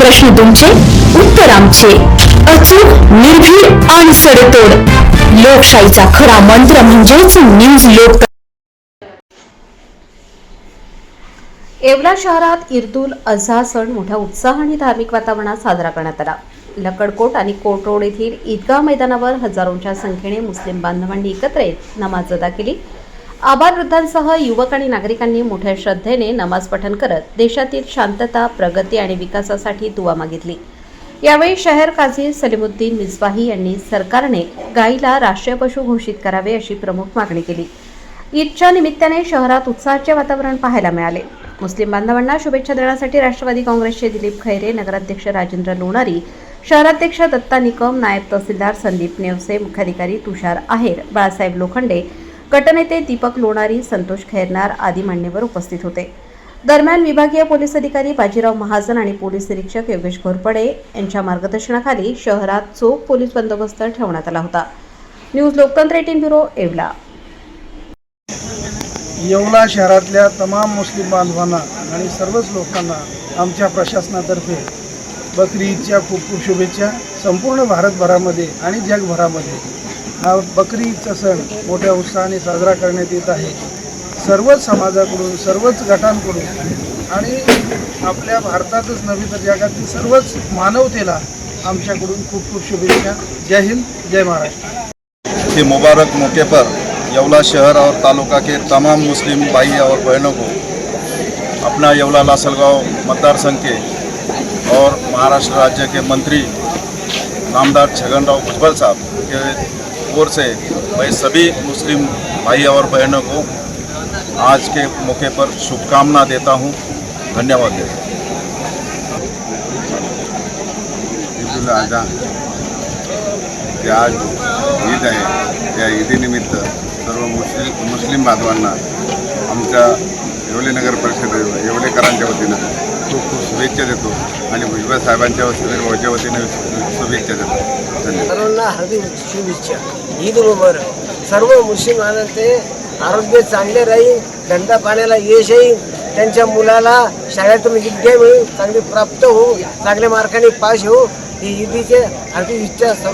प्रश्न तुमचे, उत्तर आमचे. अचूक, निर्भीड आणि सडेतोड. लोकशाहीचा खरा मंत्र म्हणजेच न्यूज लोक. येवला शहरात ईद-उल अझा सण मोठ्या उत्साह आणि धार्मिक वातावरणात साजरा करण्यात आला. लकडकोट आणि कोट रोड येथील ईदगाह मैदानावर हजारोंच्या संख्येने मुस्लिम बांधवांनी एकत्र येत नमाज अदा केली. आबालवृद्धांसह युवक आणि नागरिकांनी मोठ्या श्रद्धेने नमाज पठण करत देशातील शांतता, प्रगती आणि विकासासाठी दुआ मागितली. यावेळी शहर काझी सलीमुद्दीन मिसबाही यांनी सरकारने गायीला राष्ट्रीय पशु घोषित करावे अशी प्रमुख मागणी केली. ईदच्या निमित्ताने शहरात उत्साहाचे वातावरण पाहायला मिळाले. मुस्लिम बांधवांना शुभेच्छा देण्यासाठी राष्ट्रवादी काँग्रेसचे दिलीप खैरे, नगराध्यक्ष राजेंद्र लोणारी, शहराध्यक्ष दत्ता निकम, नायब तहसीलदार संदीप नेवसे, मुख्याधिकारी तुषार आहेर, बाळासाहेब लोखंडे, गटनेते दीपक लोणारी, संतोष खैरनार आदी मान्यवर उपस्थित होते. दरम्यान विभागीय पोलीस अधिकारी बाजीराव महाजन आणि पोलीस निरीक्षक योगेश घोरपडे यांच्या मार्गदर्शनाखाली शहरात चोख पोलीस बंदोबस्त ठेवण्यात आला होता. न्यूज लोकतंत्र 18 ब्युरो, येवला. येवला शहरातल्या तमाम मुस्लिम बांधवांना आणि सर्वच लोकांना आमच्या प्रशासनातर्फे बकरी ईदच्या खूप खूप शुभेच्छा. संपूर्ण भारतभरामध्ये आणि जगभरामध्ये हा बकरी ईदचा सण मोठ्या उत्साहाने साजरा करण्यात येत आहे. सर्वच समाजाकडून, सर्वच गटांकडून आणि आपल्या भारतातच नव्हे तर जगातील सर्वच मानवतेला आमच्याकडून खूप खूप शुभेच्छा. जय हिंद, जय महाराष्ट्र. के मुबारक मौके पर येवला शहर और तालुका के तमाम मुस्लिम भाई और बहनों को अपना येवला लासलगांव मतदार संघ के और महाराष्ट्र राज्य के मंत्री नामदार छगनराव भुजबल साहब के ओर से मैं सभी मुस्लिम भाई और बहनों को आज के मौके पर शुभकामना देता हूं. धन्यवाद. ईद-उल अझा जे आज ईद आहे, या ईदीनिमित्त सर्व मुस्लिम बांधवांना आमच्या येवले नगर परिषद येवलेकरांच्या वतीनं खूप खूप शुभेच्छा देतो आणि भुजबळ साहेबांच्या वतीनं शुभेच्छा देतो. धन्यवाद. सर्वांना हार्दिक शुभेच्छा. ईद मुबारक. सर्व मुस्लिम बांधवांचे आरोग्य चांगले राहील, धंदा पाण्याला यश येईल, त्यांच्या मुलाला शाळेतून विद्या मिळून चांगली प्राप्त होऊ, चांगल्या मार्काने पास होऊ, ही ईदीचे हार्दिक इच्छा सर्व